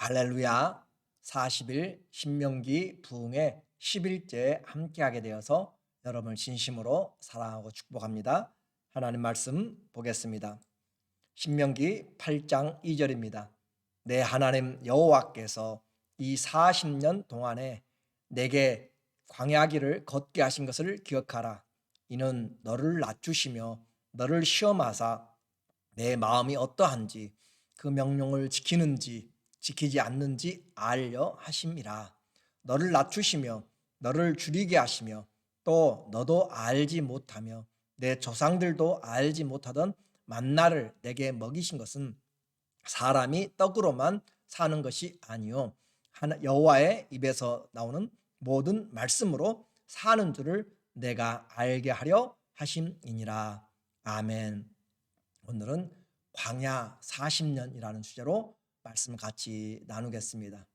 할렐루야. 40일 신명기 부흥의 10일째 함께하게 되어서 여러분을 진심으로 사랑하고 축복합니다. 하나님 말씀 보겠습니다. 신명기 8장 2절입니다. 내 하나님 여호와께서 이 40년 동안에 내게 광야길을 걷게 하신 것을 기억하라. 이는 너를 낮추시며 너를 시험하사 내 마음이 어떠한지 그 명령을 지키는지 지키지 않는지 알려 하심이라. 너를 낮추시며 너를 줄이게 하시며 또 너도 알지 못하며 내 조상들도 알지 못하던 만나를 내게 먹이신 것은 사람이 떡으로만 사는 것이 아니요 여호와의 입에서 나오는 모든 말씀으로 사는 줄을 내가 알게 하려 하심이니라. 아멘. 오늘은 광야 40년이라는 주제로 말씀 같이 나누겠습니다.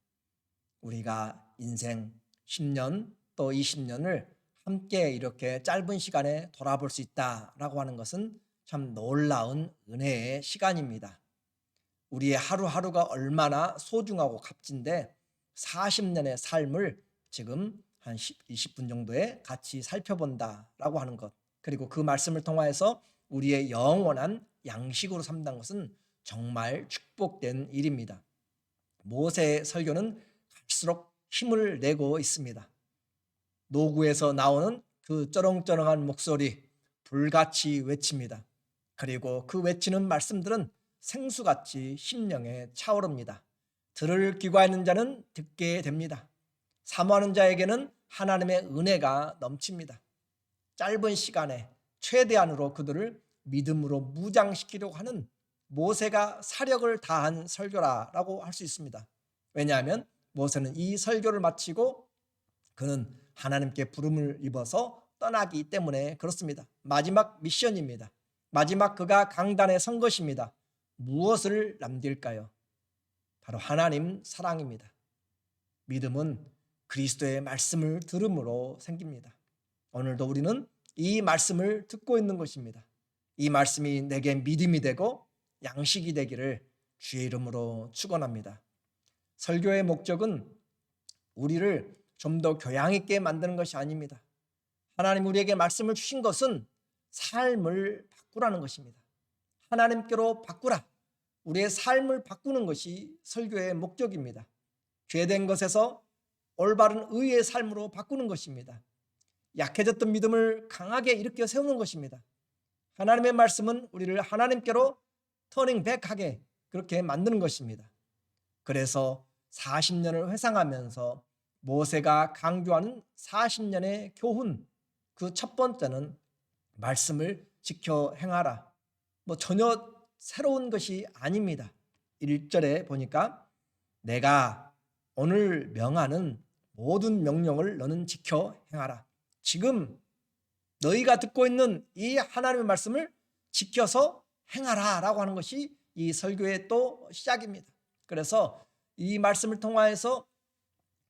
우리가 인생 10년 또 20년을 함께 이렇게 짧은 시간에 돌아볼 수 있다라고 하는 것은 참 놀라운 은혜의 시간입니다. 우리의 하루하루가 얼마나 소중하고 값진데 40년의 삶을 지금 한 20분 정도에 같이 살펴본다라고 하는 것, 그리고 그 말씀을 통하여서 우리의 영원한 양식으로 삼는 것은 정말 축복된 일입니다. 모세의 설교는 갈수록 힘을 내고 있습니다. 노구에서 나오는 그 쩌렁쩌렁한 목소리, 불같이 외칩니다. 그리고 그 외치는 말씀들은 생수같이 심령에 차오릅니다. 들을 귀가 있는 자는 듣게 됩니다. 사모하는 자에게는 하나님의 은혜가 넘칩니다. 짧은 시간에 최대한으로 그들을 믿음으로 무장시키려고 하는 모세가 사력을 다한 설교라고 할 수 있습니다. 왜냐하면 모세는 이 설교를 마치고 그는 하나님께 부름을 입어서 떠나기 때문에 그렇습니다. 마지막 미션입니다. 마지막 그가 강단에 선 것입니다. 무엇을 남길까요? 바로 하나님 사랑입니다. 믿음은 그리스도의 말씀을 들음으로 생깁니다. 오늘도 우리는 이 말씀을 듣고 있는 것입니다. 이 말씀이 내게 믿음이 되고 양식이 되기를 주의 이름으로 축원합니다. 설교의 목적은 우리를 좀 더 교양 있게 만드는 것이 아닙니다. 하나님 우리에게 말씀을 주신 것은 삶을 바꾸라는 것입니다. 하나님께로 바꾸라. 우리의 삶을 바꾸는 것이 설교의 목적입니다. 죄된 것에서 올바른 의의 삶으로 바꾸는 것입니다. 약해졌던 믿음을 강하게 일으켜 세우는 것입니다. 하나님의 말씀은 우리를 하나님께로 터닝백하게 그렇게 만드는 것입니다. 그래서 40년을 회상하면서 모세가 강조하는 40년의 교훈, 그 첫 번째는 말씀을 지켜 행하라. 전혀 새로운 것이 아닙니다. 1절에 보니까 내가 오늘 명하는 모든 명령을 너는 지켜 행하라. 지금 너희가 듣고 있는 이 하나님의 말씀을 지켜서 행하라 라고 하는 것이 이 설교의 또 시작입니다. 그래서 이 말씀을 통하여서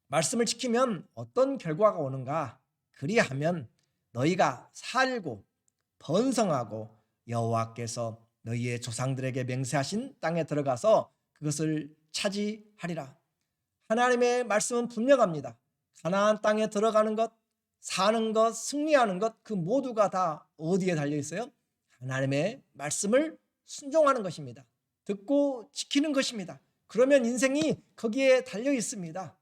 말씀을 지키면 어떤 결과가 오는가? 그리하면 너희가 살고 번성하고 여호와께서 너희의 조상들에게 맹세하신 땅에 들어가서 그것을 차지하리라. 하나님의 말씀은 분명합니다. 가나안 땅에 들어가는 것, 사는 것, 승리하는 것, 그 모두가 다 어디에 달려 있어요? 하나님의 말씀을 순종하는 것입니다. 듣고 지키는 것입니다. 그러면 인생이 거기에 달려 있습니다.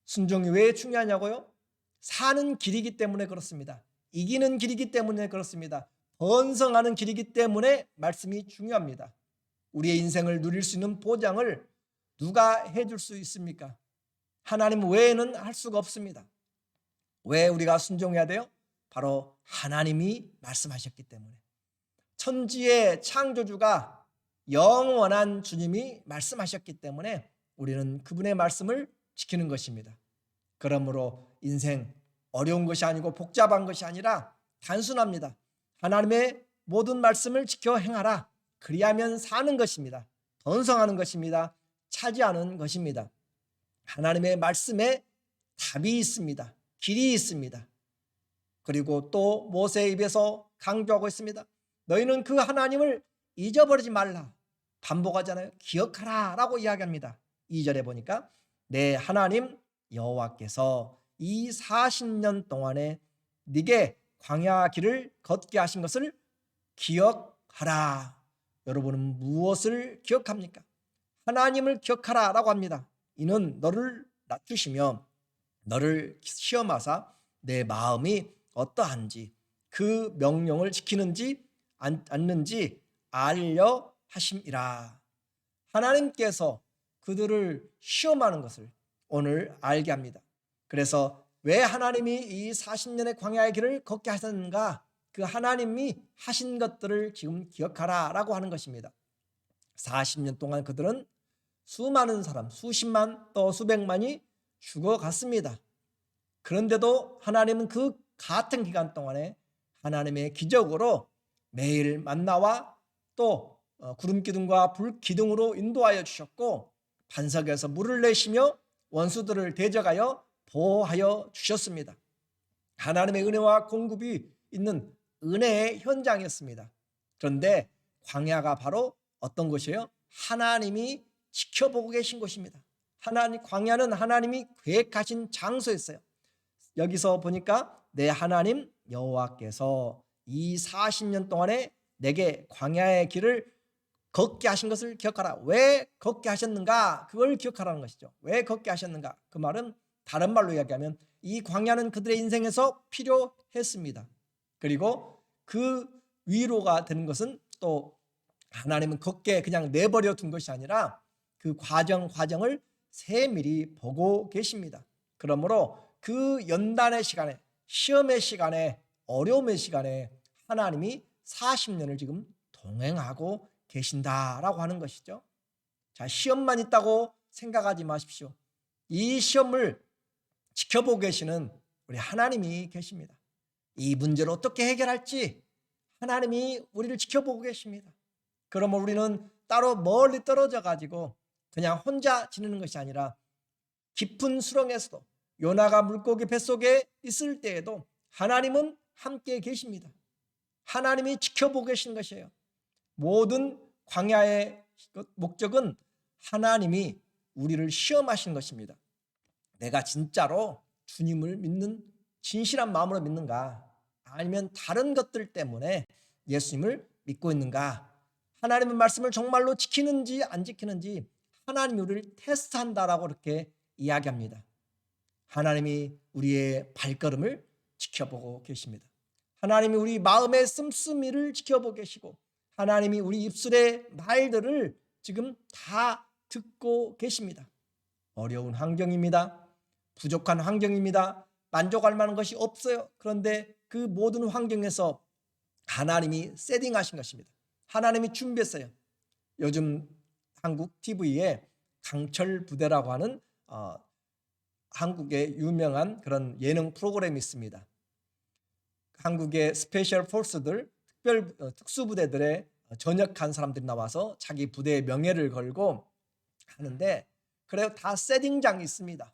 순종이 왜 중요하냐고요? 사는 길이기 때문에 그렇습니다. 이기는 길이기 때문에 그렇습니다. 번성하는 길이기 때문에 말씀이 중요합니다. 우리의 인생을 누릴 수 있는 보장을 누가 해줄 수 있습니까? 하나님 외에는 할 수가 없습니다. 왜 우리가 순종해야 돼요? 바로 하나님이 말씀하셨기 때문에. 천지의 창조주가 영원한 주님이 말씀하셨기 때문에 우리는 그분의 말씀을 지키는 것입니다. 그러므로 인생 어려운 것이 아니고 복잡한 것이 아니라 단순합니다. 하나님의 모든 말씀을 지켜 행하라. 그리하면 사는 것입니다. 번성하는 것입니다. 차지하는 것입니다. 하나님의 말씀에 답이 있습니다. 길이 있습니다. 그리고 또 모세의 입에서 강조하고 있습니다. 너희는 그 하나님을 잊어버리지 말라. 반복하잖아요. 기억하라 라고 이야기합니다. 2절에 보니까 내 하나님 여호와께서 이 40년 동안에 네게 광야 길을 걷게 하신 것을 기억하라. 여러분은 무엇을 기억합니까? 하나님을 기억하라라고 합니다. 이는 너를 낮추시며 너를 시험하사 내 마음이 어떠한지 그 명령을 지키는지 않는지 알려 하심이라. 하나님께서 그들을 시험하는 것을 오늘 알게 합니다. 그래서 왜 하나님이 이 40년의 광야의 길을 걷게 하셨는가? 그 하나님이 하신 것들을 지금 기억하라라고 하는 것입니다. 40년 동안 그들은 수많은 사람, 수십만 또 수백만이 죽어갔습니다. 그런데도 하나님은 그 같은 기간 동안에 하나님의 기적으로 매일 만나와 또 구름 기둥과 불 기둥으로 인도하여 주셨고 반석에서 물을 내시며 원수들을 대적하여 보호하여 주셨습니다. 하나님의 은혜와 공급이 있는 은혜의 현장이었습니다. 그런데 광야가 바로 어떤 곳이에요? 하나님이 지켜보고 계신 곳입니다. 광야는 하나님이 계획하신 장소였어요. 여기서 보니까 내 하나님 여호와께서 이 40년 동안에 내게 광야의 길을 걷게 하신 것을 기억하라. 왜 걷게 하셨는가? 그걸 기억하라는 것이죠. 왜 걷게 하셨는가? 그 말은 다른 말로 이야기하면 이 광야는 그들의 인생에서 필요했습니다. 그리고 그 위로가 되는 것은 또 하나님은 걷게 그냥 내버려 둔 것이 아니라 그 과정을 세밀히 보고 계십니다. 그러므로 그 연단의 시간에, 시험의 시간에, 어려움의 시간에 하나님이 40년을 지금 동행하고 계신다라고 하는 것이죠. 자, 시험만 있다고 생각하지 마십시오. 이 시험을 지켜보고 계시는 우리 하나님이 계십니다. 이 문제를 어떻게 해결할지 하나님이 우리를 지켜보고 계십니다. 그러면 우리는 따로 멀리 떨어져 가지고 그냥 혼자 지내는 것이 아니라 깊은 수렁에서도 요나가 물고기 뱃속에 있을 때에도 하나님은 함께 계십니다. 하나님이 지켜보고 계신 것이에요. 모든 광야의 목적은 하나님이 우리를 시험하신 것입니다. 내가 진짜로 주님을 믿는 진실한 마음으로 믿는가? 아니면 다른 것들 때문에 예수님을 믿고 있는가? 하나님의 말씀을 정말로 지키는지 안 지키는지 하나님이 우리를 테스트한다라고 그렇게 이야기합니다. 하나님이 우리의 발걸음을 지켜보고 계십니다. 하나님이 우리 마음의 씀씀이를 지켜보고 계시고 하나님이 우리 입술의 말들을 지금 다 듣고 계십니다. 어려운 환경입니다. 부족한 환경입니다. 만족할 만한 것이 없어요. 그런데 그 모든 환경에서 하나님이 세팅하신 것입니다. 하나님이 준비했어요. 요즘 한국 TV에 강철 부대라고 하는 한국의 유명한 그런 예능 프로그램이 있습니다. 한국의 스페셜 포스들, 특수부대들의 전역한 사람들이 나와서 자기 부대의 명예를 걸고 하는데 그래요. 다 세팅장이 있습니다.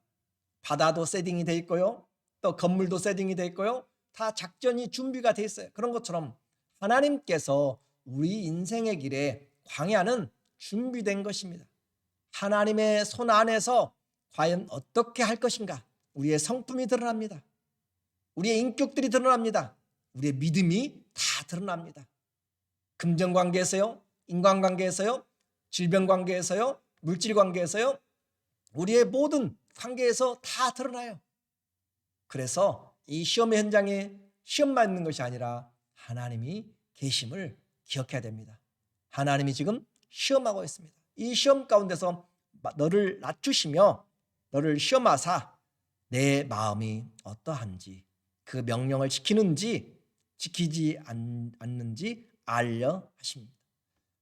바다도 세팅이 돼 있고요. 또 건물도 세팅이 돼 있고요. 다 작전이 준비가 돼 있어요. 그런 것처럼 하나님께서 우리 인생의 길에 광야는 준비된 것입니다. 하나님의 손 안에서 과연 어떻게 할 것인가? 우리의 성품이 드러납니다. 우리의 인격들이 드러납니다. 우리의 믿음이 다 드러납니다. 금전관계에서요, 인간관계에서요, 질병관계에서요, 물질관계에서요, 우리의 모든 관계에서 다 드러나요. 그래서 이 시험의 현장에 시험만 있는 것이 아니라 하나님이 계심을 기억해야 됩니다. 하나님이 지금 시험하고 있습니다. 이 시험 가운데서 너를 낮추시며 너를 시험하사 내 마음이 어떠한지 그 명령을 지키는지 지키지 않는지 알려 하십니다.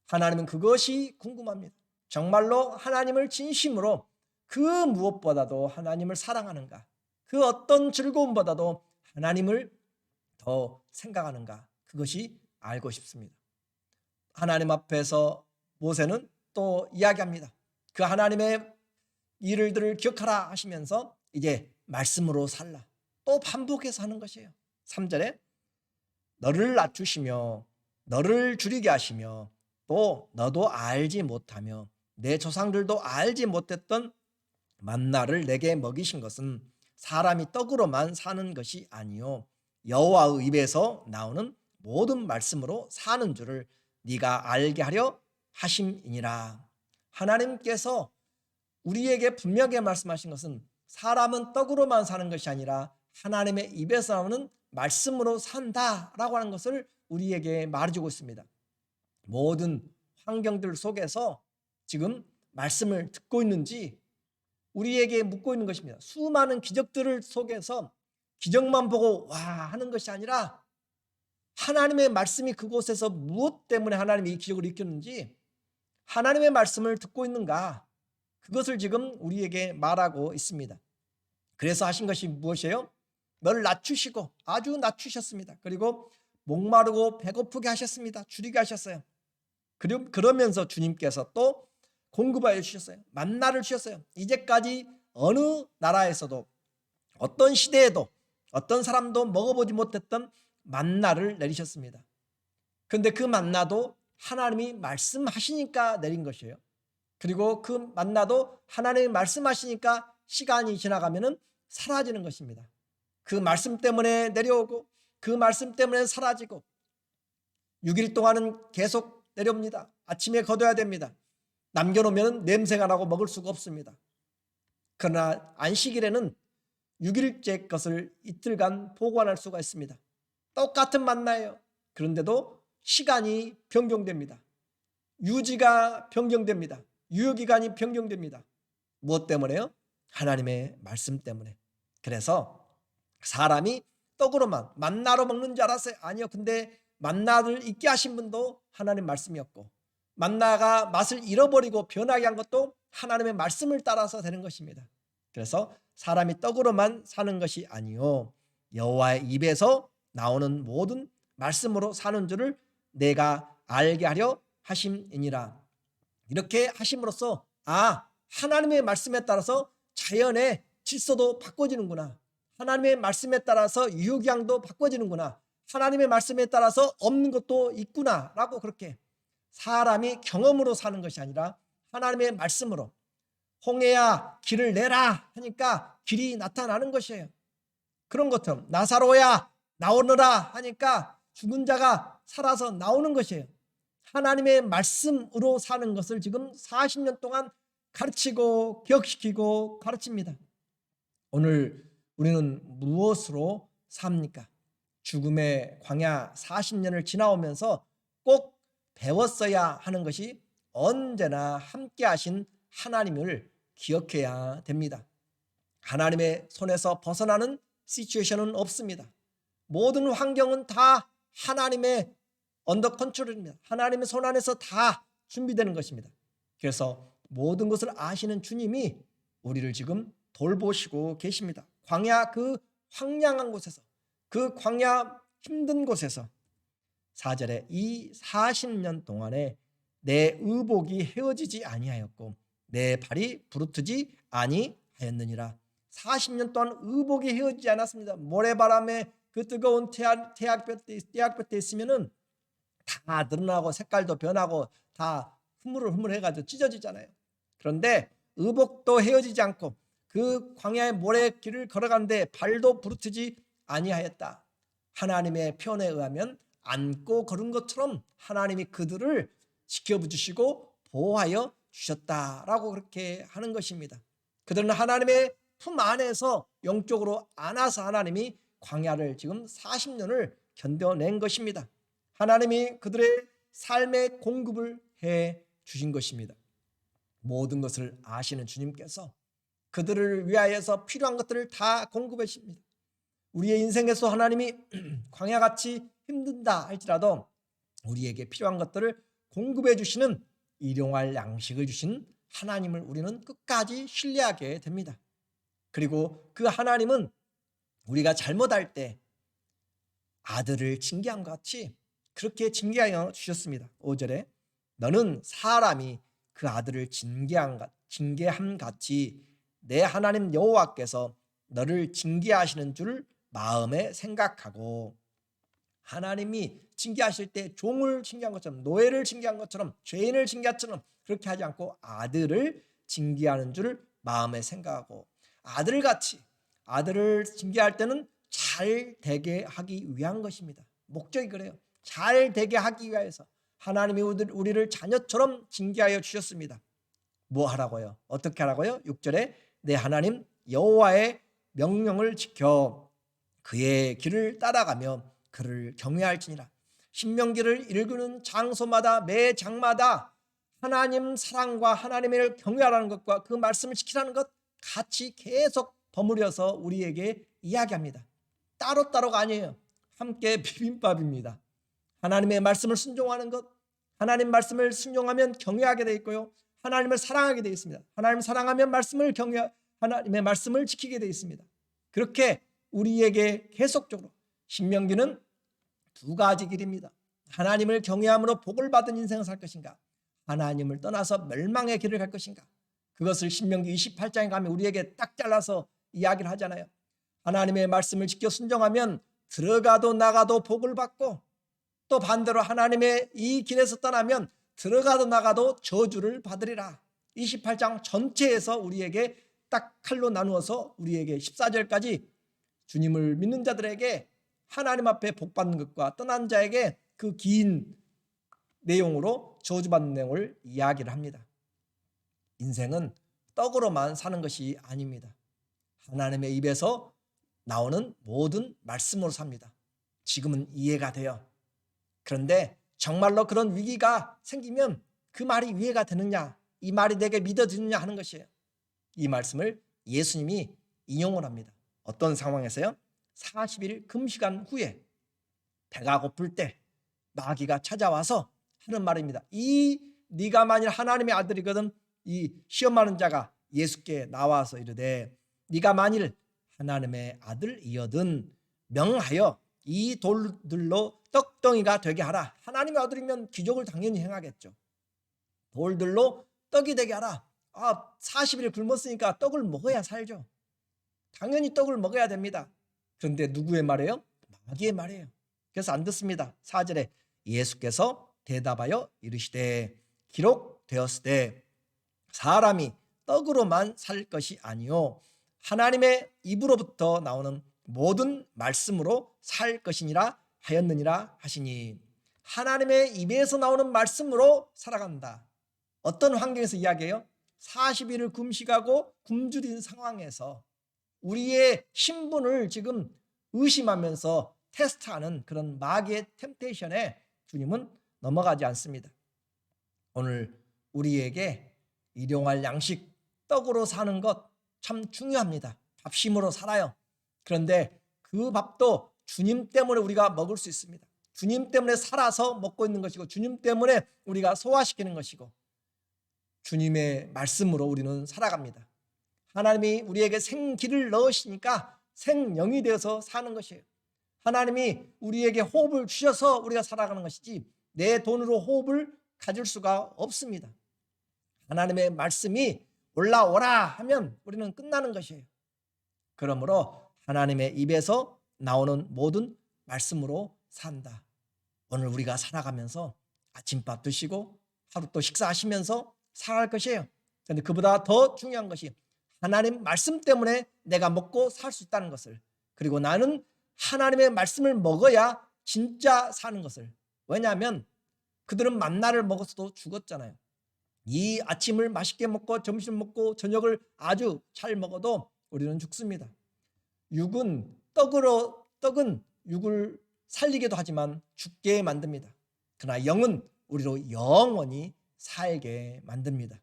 하나님은 그것이 궁금합니다. 정말로 하나님을 진심으로 그 무엇보다도 하나님을 사랑하는가? 그 어떤 즐거움보다도 하나님을 더 생각하는가? 그것이 알고 싶습니다. 하나님 앞에서 모세는 또 이야기합니다. 그 하나님의 일들을 기억하라 하시면서 이제 말씀으로 살라. 또 반복해서 하는 것이에요. 3절에 너를 낮추시며 너를 줄이게 하시며 또 너도 알지 못하며 내 조상들도 알지 못했던 만나를 내게 먹이신 것은 사람이 떡으로만 사는 것이 아니요 여호와의 입에서 나오는 모든 말씀으로 사는 줄을 네가 알게 하려 하심이니라. 하나님께서 우리에게 분명하게 말씀하신 것은 사람은 떡으로만 사는 것이 아니라 하나님의 입에서 나오는 말씀으로 산다라고 하는 것을 우리에게 말해주고 있습니다. 모든 환경들 속에서 지금 말씀을 듣고 있는지 우리에게 묻고 있는 것입니다. 수많은 기적들을 속에서 기적만 보고 와 하는 것이 아니라 하나님의 말씀이 그곳에서 무엇 때문에 하나님이 이 기적을 일으켰는지 하나님의 말씀을 듣고 있는가, 그것을 지금 우리에게 말하고 있습니다. 그래서 하신 것이 무엇이에요? 너를 낮추시고, 아주 낮추셨습니다. 그리고 목마르고 배고프게 하셨습니다. 줄이게 하셨어요. 그러면서 주님께서 또 공급하여 주셨어요. 만나를 주셨어요. 이제까지 어느 나라에서도 어떤 시대에도 어떤 사람도 먹어보지 못했던 만나를 내리셨습니다. 그런데 그 만나도 하나님이 말씀하시니까 내린 것이에요. 그리고 그 만나도 하나님이 말씀하시니까 시간이 지나가면 사라지는 것입니다. 그 말씀 때문에 내려오고 그 말씀 때문에 사라지고 6일 동안은 계속 내려옵니다. 아침에 거둬야 됩니다. 남겨놓으면 냄새가 나고 먹을 수가 없습니다. 그러나 안식일에는 6일째 것을 이틀간 보관할 수가 있습니다. 똑같은 만나예요. 그런데도 시간이 변경됩니다. 유지가 변경됩니다. 유효기간이 변경됩니다. 무엇 때문에요? 하나님의 말씀 때문에. 그래서 사람이 떡으로만 만나로 먹는 줄 알았어요. 아니요. 근데 만나를 잊게 하신 분도 하나님 말씀이었고 만나가 맛을 잃어버리고 변하게 한 것도 하나님의 말씀을 따라서 되는 것입니다. 그래서 사람이 떡으로만 사는 것이 아니요 여호와의 입에서 나오는 모든 말씀으로 사는 줄을 내가 알게 하려 하심이니라. 이렇게 하심으로써 하나님의 말씀에 따라서 자연의 질서도 바꿔지는구나. 하나님의 말씀에 따라서 유효기한도 바꿔지는구나. 하나님의 말씀에 따라서 없는 것도 있구나 라고 그렇게 사람이 경험으로 사는 것이 아니라 하나님의 말씀으로 홍해야 길을 내라 하니까 길이 나타나는 것이에요. 그런 것처럼 나사로야 나오너라 하니까 죽은 자가 살아서 나오는 것이에요. 하나님의 말씀으로 사는 것을 지금 40년 동안 가르치고 기억시키고 가르칩니다. 오늘 우리는 무엇으로 삽니까? 죽음의 광야 40년을 지나오면서 꼭 배웠어야 하는 것이 언제나 함께 하신 하나님을 기억해야 됩니다. 하나님의 손에서 벗어나는 시츄에이션은 없습니다. 모든 환경은 다 하나님의 언더 컨트롤입니다. 하나님의 손 안에서 다 준비되는 것입니다. 그래서 모든 것을 아시는 주님이 우리를 지금 돌보시고 계십니다. 광야 그 황량한 곳에서 그 광야 힘든 곳에서 4절에 이 40년 동안에 내 의복이 헤어지지 아니하였고 내 발이 부르트지 아니하였느니라. 40년 동안 의복이 헤어지지 않았습니다. 모래바람에 그 뜨거운 태양볕 때 있으면은 다 늘어나고 색깔도 변하고 다 흐물흐물해가지고 찢어지잖아요. 그런데 의복도 헤어지지 않고 그 광야의 모래길을 걸어가는데 발도 부르트지 아니하였다. 하나님의 표현에 의하면 안고 걸은 것처럼 하나님이 그들을 지켜주시고 보호하여 주셨다라고 그렇게 하는 것입니다. 그들은 하나님의 품 안에서 영적으로 안아서 하나님이 광야를 지금 40년을 견뎌낸 것입니다. 하나님이 그들의 삶의 공급을 해 주신 것입니다. 모든 것을 아시는 주님께서 그들을 위하여서 필요한 것들을 다 공급해 주십니다. 우리의 인생에서 하나님이 광야같이 힘든다 할지라도 우리에게 필요한 것들을 공급해 주시는 일용할 양식을 주신 하나님을 우리는 끝까지 신뢰하게 됩니다. 그리고 그 하나님은 우리가 잘못할 때 아들을 징계한 것 같이 그렇게 징계하여 주셨습니다. 5절에 너는 사람이 그 아들을 징계함 같이 내 하나님 여호와께서 너를 징계하시는 줄 마음에 생각하고, 하나님이 징계하실 때 종을 징계한 것처럼, 노예를 징계한 것처럼, 죄인을 징계한 것처럼 그렇게 하지 않고 아들을 징계하는 줄 마음에 생각하고, 아들을 징계할 때는 잘 되게 하기 위한 것입니다. 목적이 그래요. 잘 되게 하기 위해서 하나님이 우리를 자녀처럼 징계하여 주셨습니다. 뭐 하라고요? 어떻게 하라고요? 6절에 내 하나님 여호와의 명령을 지켜 그의 길을 따라가며 그를 경외할지니라. 신명기를 읽는 장소마다 매 장마다 하나님 사랑과 하나님을 경외하라는 것과 그 말씀을 지키라는 것 같이 계속 버무려서 우리에게 이야기합니다. 따로따로가 아니에요. 함께 비빔밥입니다. 하나님의 말씀을 순종하는 것, 하나님 말씀을 순종하면 경외하게 되어 있고요, 하나님을 사랑하게 되어 있습니다. 하나님을 사랑하면 하나님의 말씀을 지키게 되어 있습니다. 그렇게 우리에게 계속적으로 신명기는 두 가지 길입니다. 하나님을 경외함으로 복을 받은 인생을 살 것인가, 하나님을 떠나서 멸망의 길을 갈 것인가. 그것을 신명기 28장에 가면 우리에게 딱 잘라서 이야기를 하잖아요. 하나님의 말씀을 지켜 순종하면 들어가도 나가도 복을 받고, 또 반대로 하나님의 이 길에서 떠나면 들어가도 나가도 저주를 받으리라. 28장 전체에서 우리에게 딱 칼로 나누어서 우리에게 14절까지 주님을 믿는 자들에게 하나님 앞에 복받는 것과 떠난 자에게 그 긴 내용으로 저주받는 내용을 이야기를 합니다. 인생은 떡으로만 사는 것이 아닙니다. 하나님의 입에서 나오는 모든 말씀으로 삽니다. 지금은 이해가 돼요. 그런데 정말로 그런 위기가 생기면 그 말이 이해가 되느냐, 이 말이 내게 믿어지느냐 하는 것이에요. 이 말씀을 예수님이 인용을 합니다. 어떤 상황에서요? 40일 금식한 후에 배가 고플 때 마귀가 찾아와서 하는 말입니다. 네가 만일 하나님의 아들이거든, 이 시험하는 자가 예수께 나와서 이르되 네가 만일 하나님의 아들이거든 명하여 이 돌들로 떡덩이가 되게 하라. 하나님의 아들이면 기적을 당연히 행하겠죠. 돌들로 떡이 되게 하라. 40일 굶었으니까 떡을 먹어야 살죠. 당연히 떡을 먹어야 됩니다. 그런데 누구의 말이에요? 마귀의 말이에요. 그래서 안 듣습니다. 4절에 예수께서 대답하여 이르시되 기록되었으되 사람이 떡으로만 살 것이 아니요 하나님의 입으로부터 나오는 모든 말씀으로 살 것이니라 하였느니라 하시니, 하나님의 입에서 나오는 말씀으로 살아간다. 어떤 환경에서 이야기해요? 40일을 금식하고 굶주린 상황에서 우리의 신분을 지금 의심하면서 테스트하는 그런 마귀의 템테이션에 주님은 넘어가지 않습니다. 오늘 우리에게 일용할 양식, 떡으로 사는 것 참 중요합니다. 밥심으로 살아요. 그런데 그 밥도 주님 때문에 우리가 먹을 수 있습니다. 주님 때문에 살아서 먹고 있는 것이고, 주님 때문에 우리가 소화시키는 것이고, 주님의 말씀으로 우리는 살아갑니다. 하나님이 우리에게 생기를 넣으시니까 생명이 되어서 사는 것이에요. 하나님이 우리에게 호흡을 주셔서 우리가 살아가는 것이지 내 돈으로 호흡을 가질 수가 없습니다. 하나님의 말씀이 올라오라 하면 우리는 끝나는 것이에요. 그러므로 하나님의 입에서 나오는 모든 말씀으로 산다. 오늘 우리가 살아가면서 아침밥 드시고 하루 또 식사하시면서 살아갈 것이에요. 그런데 그보다 더 중요한 것이 하나님 말씀 때문에 내가 먹고 살 수 있다는 것을, 그리고 나는 하나님의 말씀을 먹어야 진짜 사는 것을. 왜냐하면 그들은 만나를 먹어서도 죽었잖아요. 이 아침을 맛있게 먹고 점심을 먹고 저녁을 아주 잘 먹어도 우리는 죽습니다. 떡은 육을 살리게도 하지만 죽게 만듭니다. 그러나 영은 우리로 영원히 살게 만듭니다.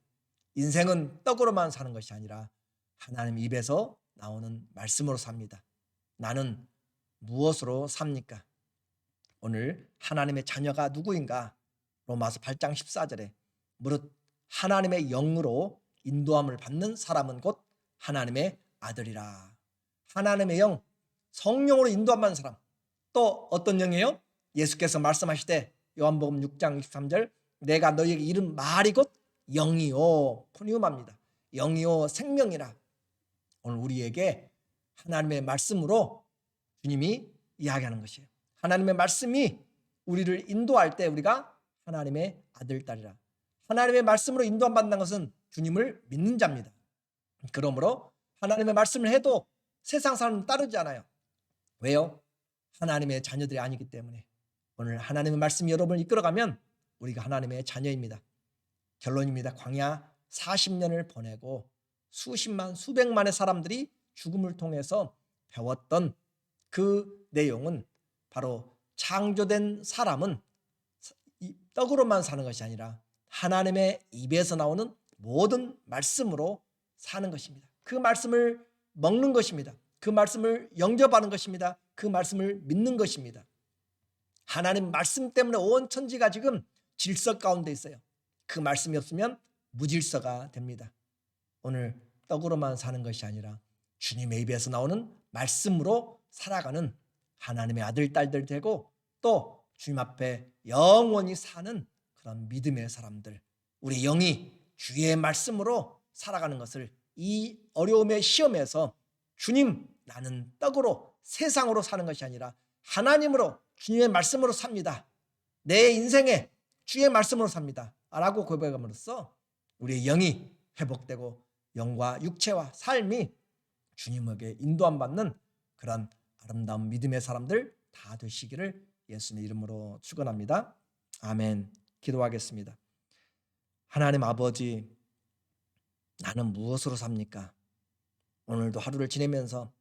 인생은 떡으로만 사는 것이 아니라 하나님 입에서 나오는 말씀으로 삽니다. 나는 무엇으로 삽니까? 오늘 하나님의 자녀가 누구인가? 로마서 8장 14절에 무릇 하나님의 영으로 인도함을 받는 사람은 곧 하나님의 아들이라. 하나님의 영, 성령으로 인도함 받는 사람. 또 어떤 영이에요? 예수께서 말씀하시되 요한복음 6장 23절 내가 너희에게 이른 말이 곧 영이요 푸니움합니다. 영이요 생명이라. 오늘 우리에게 하나님의 말씀으로 주님이 이야기하는 것이에요. 하나님의 말씀이 우리를 인도할 때 우리가 하나님의 아들, 딸이라. 하나님의 말씀으로 인도함 받는 것은 주님을 믿는 자입니다. 그러므로 하나님의 말씀을 해도 세상 사람은 따르지 않아요. 왜요? 하나님의 자녀들이 아니기 때문에. 오늘 하나님의 말씀이 여러분을 이끌어가면 우리가 하나님의 자녀입니다. 결론입니다. 광야 40년을 보내고 수십만 수백만의 사람들이 죽음을 통해서 배웠던 그 내용은 바로 창조된 사람은 떡으로만 사는 것이 아니라 하나님의 입에서 나오는 모든 말씀으로 사는 것입니다. 그 말씀을 먹는 것입니다. 그 말씀을 영접하는 것입니다. 그 말씀을 믿는 것입니다. 하나님 말씀 때문에 온 천지가 지금 질서 가운데 있어요. 그 말씀이 없으면 무질서가 됩니다. 오늘 떡으로만 사는 것이 아니라 주님의 입에서 나오는 말씀으로 살아가는 하나님의 아들, 딸들 되고 또 주님 앞에 영원히 사는 그런 믿음의 사람들, 우리 영이 주의 말씀으로 살아가는 것을 이 어려움의 시험에서 주님, 나는 떡으로 세상으로 사는 것이 아니라 하나님으로 주님의 말씀으로 삽니다. 내 인생에 주의 말씀으로 삽니다. 라고 고백함으로써 우리의 영이 회복되고 영과 육체와 삶이 주님에게 인도함 받는 그런 아름다운 믿음의 사람들 다 되시기를 예수님의 이름으로 축원합니다. 아멘. 기도하겠습니다. 하나님 아버지, 나는 무엇으로 삽니까? 오늘도 하루를 지내면서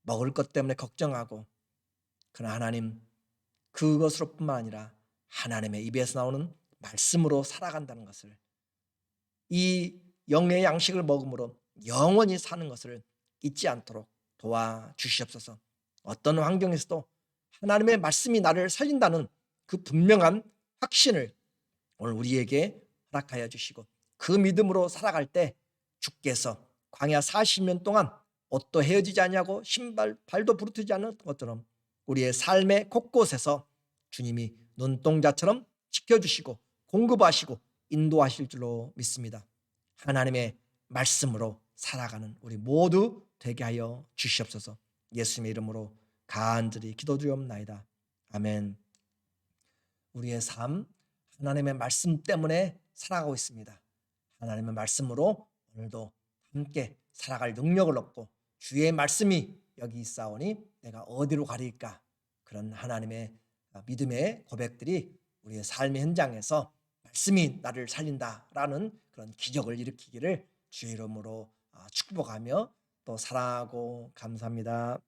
먹을 것 때문에 걱정하고, 그러나 하나님, 그것으로뿐만 아니라 하나님의 입에서 나오는 말씀으로 살아간다는 것을, 이 영의 양식을 먹음으로 영원히 사는 것을 잊지 않도록 도와주시옵소서. 어떤 환경에서도 하나님의 말씀이 나를 살린다는 그 분명한 확신을 오늘 우리에게 허락하여 주시고, 그 믿음으로 살아갈 때 주께서 광야 40년 동안 옷도 헤어지지 않냐고 발도 부르트지 않은 것처럼 우리의 삶의 곳곳에서 주님이 눈동자처럼 지켜주시고 공급하시고 인도하실 줄로 믿습니다. 하나님의 말씀으로 살아가는 우리 모두 되게 하여 주시옵소서. 예수님의 이름으로 간절히 기도드리옵나이다. 아멘. 우리의 삶, 하나님의 말씀 때문에 살아가고 있습니다. 하나님의 말씀으로 오늘도 함께 살아갈 능력을 얻고 주의 말씀이 여기 있사오니 내가 어디로 가리까? 그런 하나님의 믿음의 고백들이 우리의 삶의 현장에서 말씀이 나를 살린다라는 그런 기적을 일으키기를 주의 이름으로 축복하며 또 사랑하고 감사합니다.